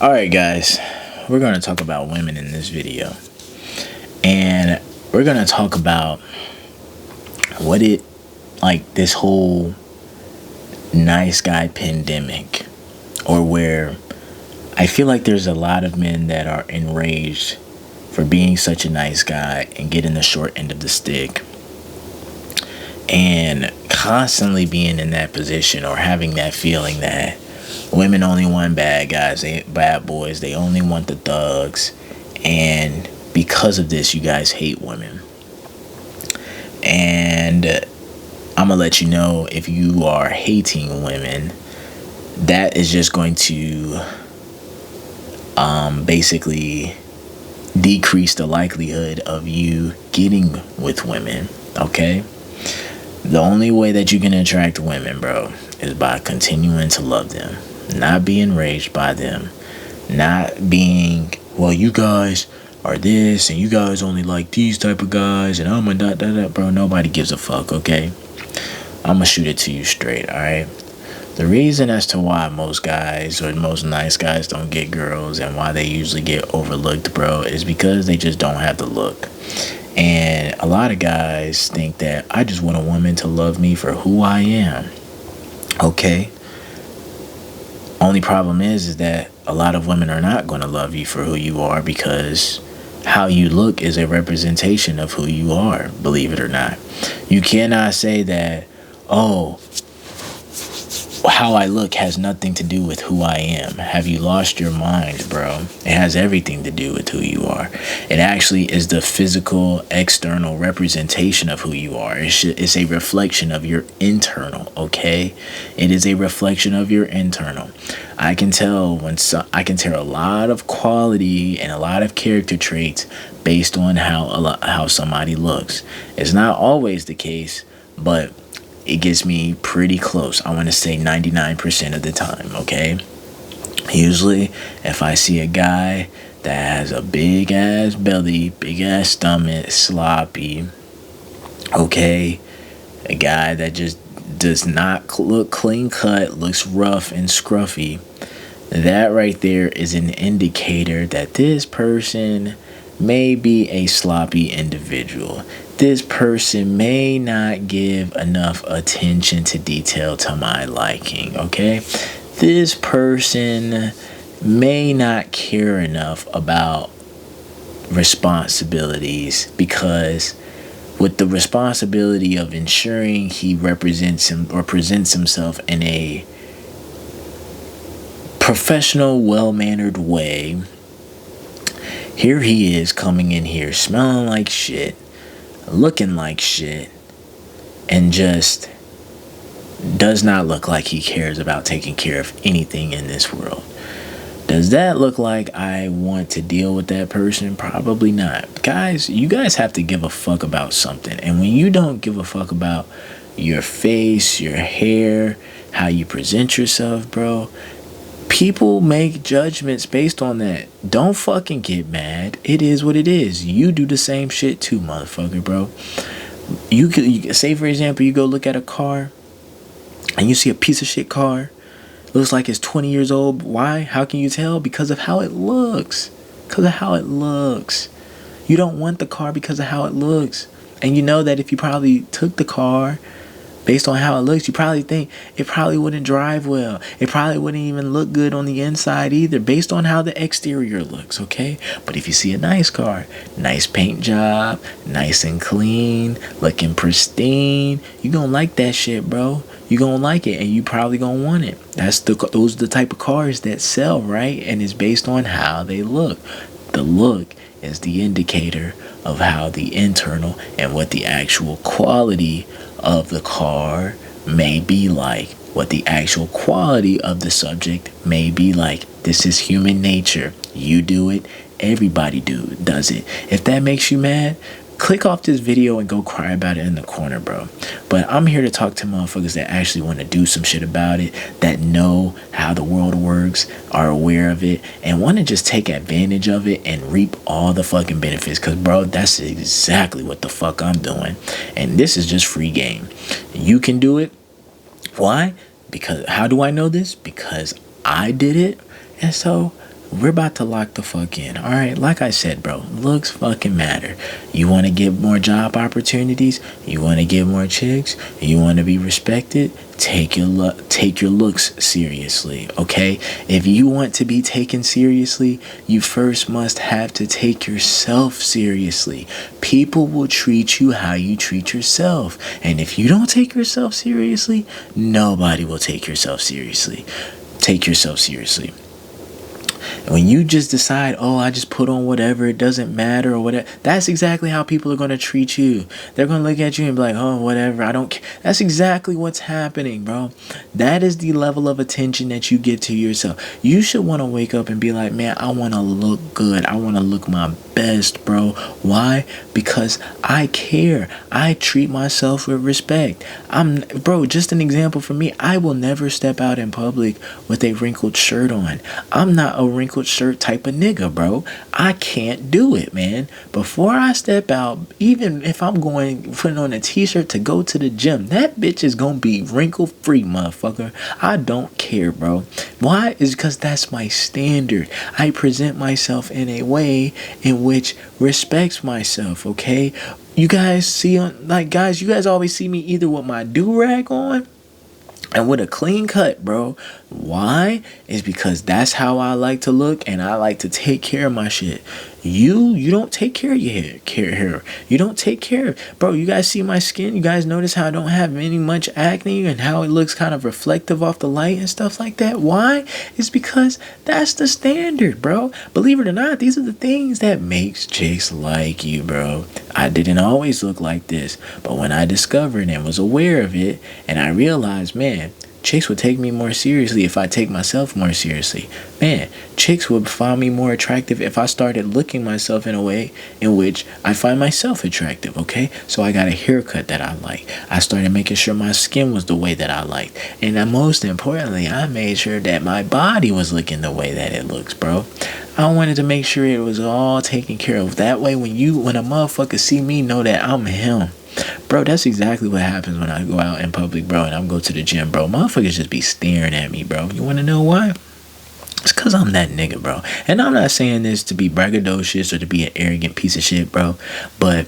Alright, guys, we're going to talk about women in this video. And we're going to talk about what it, like, this whole nice guy pandemic, or where I feel like there's a lot of men that are enraged for being such a nice guy and getting the short end of the stick, and constantly being in that position or having that feeling that women only want bad guys, bad boys, they only want the thugs, and because of this you guys hate women. And I'm gonna let you know, if you are hating women, that is just going to basically decrease the likelihood of you getting with women. Okay, the only way that you can attract women, bro, is by continuing to love them, not being enraged by them, not being, well, you guys are this and you guys only like these type of guys and I'm a dot dot dot. Bro, nobody gives a fuck. Okay, I'm gonna shoot it to you straight. All right, the reason as to why most guys or most nice guys don't get girls and why they usually get overlooked, bro, is because they just don't have the look. And a lot of guys think that I just want a woman to love me for who I am. Okay, only problem is that a lot of women are not going to love you for who you are, because how you look is a representation of who you are, believe it or not. You cannot say that, oh, how I look has nothing to do with who I am. Have you lost your mind, bro? It has everything to do with who you are. It actually is the physical, external representation of who you are. It's a reflection of your internal, okay? It is a reflection of your internal. I can tell I can tell a lot of quality and a lot of character traits based on how somebody looks. It's not always the case, but it gets me pretty close. I want to say 99% of the time, okay? Usually, if I see a guy that has a big ass belly, big ass stomach, sloppy, okay, a guy that just does not look clean cut, looks rough and scruffy, that right there is an indicator that this person may be a sloppy individual. This person may not give enough attention to detail to my liking, okay? This person may not care enough about responsibilities, because with the responsibility of ensuring he represents him or presents himself in a professional, well-mannered way, here he is coming in here smelling like shit, looking like shit, and just does not look like he cares about taking care of anything in this world. Does that look like I want to deal with that person? Probably not. Guys, you guys have to give a fuck about something. And when you don't give a fuck about your face, your hair, how you present yourself, bro, people make judgments based on that. Don't fucking get mad. It is what it is. You do the same shit too, motherfucker, bro. You could say, for example, you go look at a car and you see a piece of shit car. Looks like it's 20 years old. Why? How can you tell? Because of how it looks. Because of how it looks. You don't want the car because of how it looks. And you know that if you probably took the car based on how it looks, you probably think it probably wouldn't drive well. It probably wouldn't even look good on the inside either, based on how the exterior looks, okay? But if you see a nice car, nice paint job, nice and clean, looking pristine, you gonna like that shit, bro. You gonna like it, and you probably gonna want it. Those are the type of cars that sell, right? And it's based on how they look. The look is the indicator of how the internal and what the actual quality of the car may be like, what the actual quality of the subject may be like. This is human nature. You do it, everybody does it. If that makes you mad, click off this video and go cry about it in the corner, bro. But I'm here to talk to motherfuckers that actually want to do some shit about it, that know how the world works, are aware of it, and want to just take advantage of it and reap all the fucking benefits. Because, bro, that's exactly what the fuck I'm doing. And this is just free game. You can do it. Why? Because, how do I know this? Because I did it. And so we're about to lock the fuck in. All right, like I said, bro, looks fucking matter. You want to get more job opportunities? You want to get more chicks? You want to be respected? Take your looks seriously, okay? If you want to be taken seriously, you first must have to take yourself seriously. People will treat you how you treat yourself. And if you don't take yourself seriously, nobody will take yourself seriously. Take yourself seriously. When you just decide, oh, I just put on whatever, it doesn't matter or whatever, that's exactly how people are going to treat you. They're going to look at you and be like, oh, whatever, I don't care. That's exactly what's happening, bro. That is the level of attention that you get to yourself. You should want to wake up and be like, man, I want to look good. I want to look my best, bro. Why? Because I care. I treat myself with respect. Bro, just an example for me, I will never step out in public with a wrinkled shirt on. I'm not a wrinkled shirt type of nigga, bro. I can't do it, man. Before I step out, even if I'm putting on a t-shirt to go to the gym, that bitch is gonna be wrinkle free, motherfucker. I don't care, bro. Why? Is because that's my standard. I present myself in a way in which respects myself, okay? You guys see, guys, you guys always see me either with my do-rag on and with a clean cut, bro. Why? Is because that's how I like to look, and I like to take care of my shit. You don't take care of your hair. You don't take care of, bro. You guys see my skin? You guys notice how I don't have much acne and how it looks kind of reflective off the light and stuff like that? Why? It's because that's the standard, bro. Believe it or not, these are the things that makes chicks like you, bro. I didn't always look like this, but when I discovered and was aware of it, and I realized, man, chicks would take me more seriously if I take myself more seriously. Man, chicks would find me more attractive if I started looking myself in a way in which I find myself attractive, okay? So I got a haircut that I like. I started making sure my skin was the way that I liked. And most importantly, I made sure that my body was looking the way that it looks, bro. I wanted to make sure it was all taken care of. That way, when a motherfucker see me, know that I'm him. Bro, that's exactly what happens when I go out in public, bro, and I'm go to the gym, bro. Motherfuckers just be staring at me, bro. You want to know why? It's because I'm that nigga, bro. And I'm not saying this to be braggadocious or to be an arrogant piece of shit, bro. But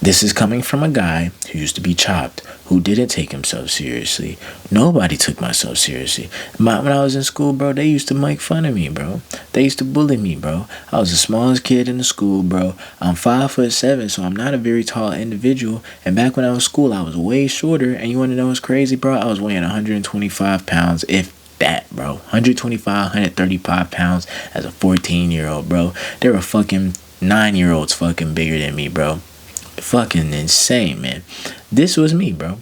this is coming from a guy who used to be chopped, who didn't take himself seriously. Nobody took myself seriously. When I was in school, bro, they used to make fun of me, bro. They used to bully me, bro. I was the smallest kid in the school, bro. I'm 5'7", so I'm not a very tall individual. And back when I was in school, I was way shorter. And you want to know what's crazy, bro? I was weighing 125 pounds, if that, bro. 125, 135 pounds as a 14-year-old, bro. There were fucking 9-year-olds fucking bigger than me, bro. Fucking insane, man. This was me, bro.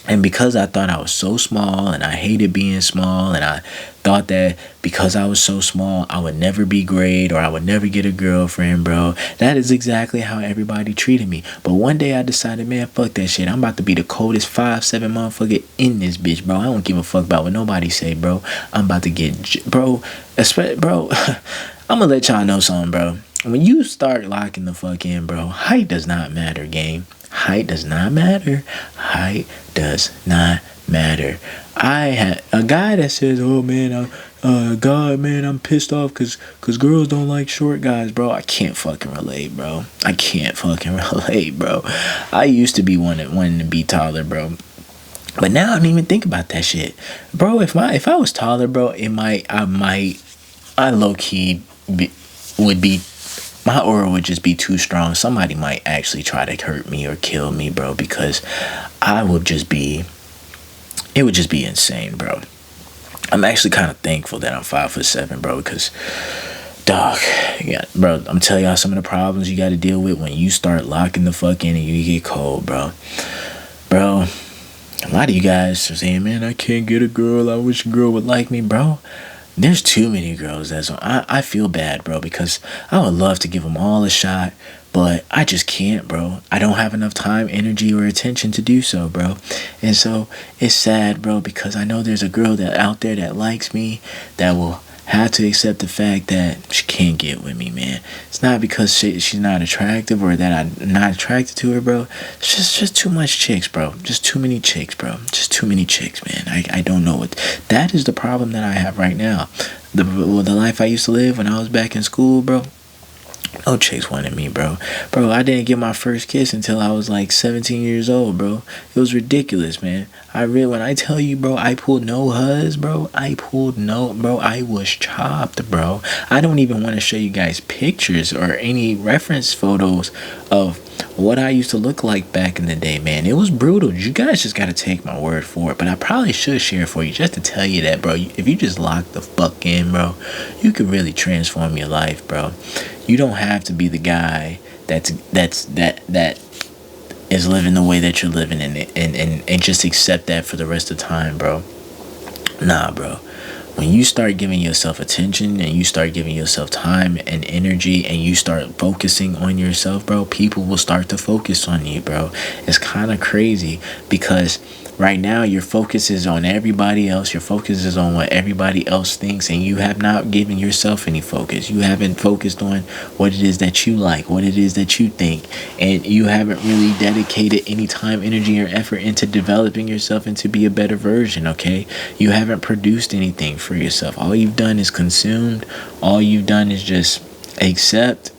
And because I thought I was so small and I hated being small, and I thought that because I was so small I would never be great or I would never get a girlfriend, bro. That is exactly how everybody treated me. But one day I decided, man, fuck that shit. I'm about to be the coldest 5'7" motherfucker in this bitch, bro. I don't give a fuck about what nobody say, bro. I'm about to get, bro, I'm gonna let y'all know something, bro. When you start locking the fuck in, bro, height does not matter, gang. Height does not matter. Height does not matter. I had a guy that says, oh man, I'm pissed off because girls don't like short guys, bro. I can't fucking relate, bro. I can't fucking relate, bro. I used to be wanting to be taller, bro. But now I don't even think about that shit. Bro, if I was taller, bro, I low-key would be, my aura would just be too strong. Somebody might actually try to hurt me or kill me, bro, because it would just be insane, bro. I'm actually kind of thankful that I'm 5'7", bro, because, dog, yeah, bro, I'm telling y'all some of the problems you got to deal with when you start locking the fuck in and you get cold, bro. Bro, a lot of you guys are saying, man, I can't get a girl. I wish a girl would like me, bro. There's too many girls I feel bad, bro, because I would love to give them all a shot, but I just can't, bro. I don't have enough time, energy, or attention to do so, bro. And so it's sad, bro, because I know there's a girl out there that likes me, that will have to accept the fact that she can't get with me, man. It's not because she's not attractive or that I'm not attracted to her, bro. It's just too much chicks, bro. Just too many chicks, bro. Just too many chicks, man. I don't know what. That is the problem that I have right now. The life I used to live when I was back in school, bro. No chicks wanted me, bro. Bro, I didn't get my first kiss until I was like 17 years old, bro. It was ridiculous, man. When I tell you, bro, I pulled no huzz, bro. I was chopped, bro. I don't even want to show you guys pictures or any reference photos of what I used to look like back in the day, man. It was brutal. You guys just gotta take my word for it. But I probably should share it for you just to tell you that, bro. If you just lock the fuck in, bro, you could really transform your life, bro. You don't have to be the guy that is living the way that you're living and just accept that for the rest of the time, bro. Nah, bro. When you start giving yourself attention and you start giving yourself time and energy and you start focusing on yourself, bro, people will start to focus on you, bro. It's kind of crazy because right now your focus is on everybody else. Your focus is on what everybody else thinks, and you have not given yourself any focus. You haven't focused on what it is that you like, what it is that you think, and you haven't really dedicated any time, energy, or effort into developing yourself into be a better version, okay? You haven't produced anything for yourself. All you've done is consumed. All you've done is just accept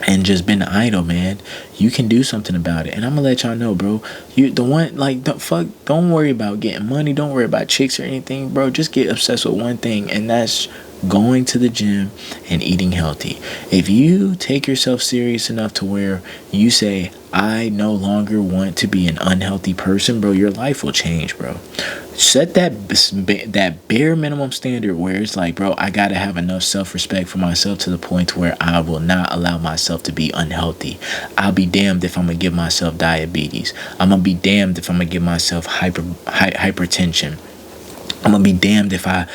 and just been idle, man. You can do something about it, and I'm gonna let y'all know, bro. Don't worry about getting money. Don't worry about chicks or anything, bro. Just get obsessed with one thing, and that's going to the gym and eating healthy. If you take yourself serious enough to where you say, I no longer want to be an unhealthy person, bro, your life will change, bro. Set that bare minimum standard where it's like, bro, I gotta have enough self-respect for myself to the point where I will not allow myself to be unhealthy. I'll be damned if I'm gonna give myself diabetes. I'm gonna be damned if I'm gonna give myself hypertension. I'm gonna be damned if I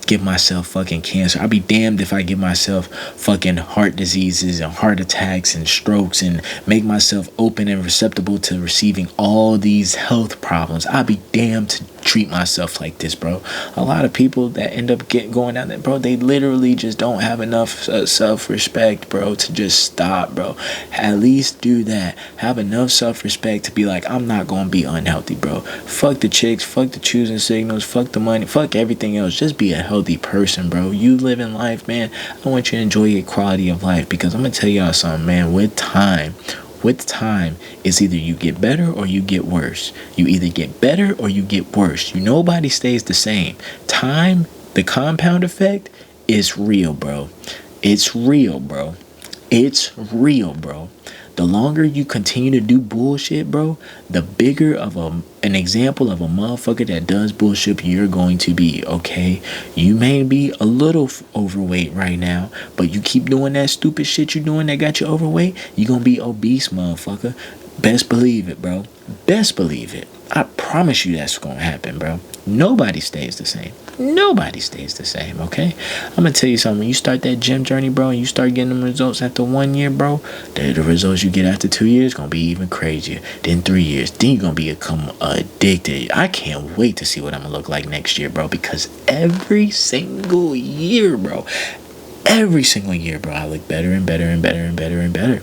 give myself fucking cancer. I'll be damned if I give myself fucking heart diseases and heart attacks and strokes and make myself open and receptible to receiving all these health problems. I'll be damned to treat myself like this, bro. A lot of people that end up going down that, bro, they literally just don't have enough self-respect, bro, to just stop, bro. At least do that. Have enough self-respect to be like, I'm not gonna be unhealthy, bro. Fuck the chicks, fuck the choosing signals, fuck the money, fuck everything else. Just be a healthy person, bro. You live in life, man. I want you to enjoy your quality of life, because I'm gonna tell y'all something, man. With time, it's either you get better or you get worse. You either get better or you get worse. Nobody stays the same. Time, the compound effect, is real, bro. It's real, bro. It's real, bro. The longer you continue to do bullshit, bro, the bigger of an example of a motherfucker that does bullshit you're going to be, okay? You may be a little overweight right now, but you keep doing that stupid shit you're doing that got you overweight, you're going to be obese, motherfucker. Best believe it, bro. Best believe it. I promise you that's going to happen, bro. Nobody stays the same. Nobody stays the same, okay? I'm going to tell you something. When you start that gym journey, bro, and you start getting them results after 1 year, bro, the results you get after 2 years going to be even crazier. Then 3 years. Then you're going to become addicted. I can't wait to see what I'm going to look like next year, bro, because every single year, bro, I look better and better and better and better and better.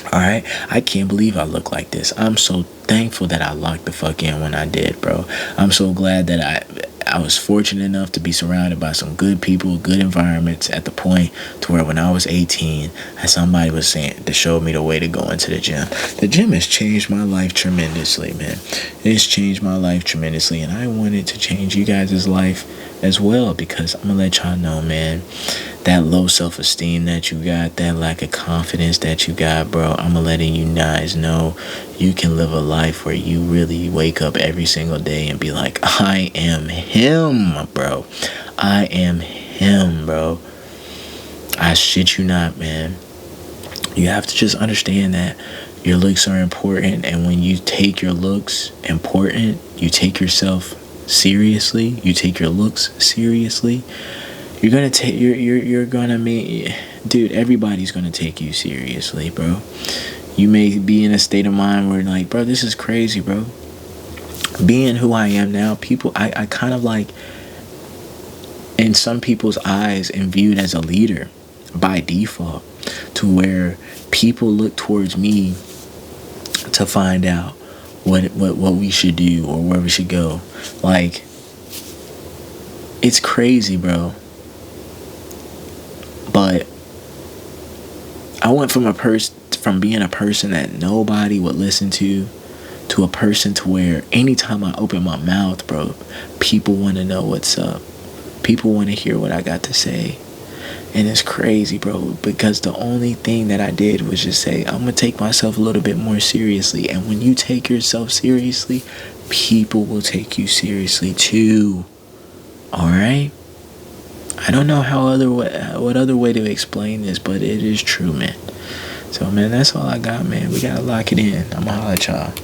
Alright, I can't believe I look like this. I'm so thankful that I locked the fuck in when I did, bro. I'm so glad that I was fortunate enough to be surrounded by some good people, good environments at the point to where when I was 18, somebody was saying to show me the way to go into the gym. The gym has changed my life tremendously, man. It's changed my life tremendously, and I wanted to change you guys' life as well, because I'm gonna let y'all know, man, that low self-esteem that you got, that lack of confidence that you got, bro, I'm letting you guys know you can live a life where you really wake up every single day and be like, I am him, bro. I am him, bro. I shit you not, man. You have to just understand that your looks are important, and when you take your looks important, you take yourself seriously, you take your looks seriously, you're gonna meet, dude, everybody's gonna take you seriously, bro. You may be in a state of mind where like, bro, this is crazy, bro. Being who I am now, people, I kind of like in some people's eyes and viewed as a leader by default, to where people look towards me to find out what we should do or where we should go. Like, it's crazy, bro. But I went from being a person that nobody would listen to a person to where anytime I open my mouth, bro, people want to know what's up. People want to hear what I got to say. And it's crazy, bro, because the only thing that I did was just say, I'm going to take myself a little bit more seriously. And when you take yourself seriously, people will take you seriously too. All right? I don't know what other way to explain this, but it is true, man. So, man, that's all I got, man. We got to lock it in. I'm going to holler at y'all.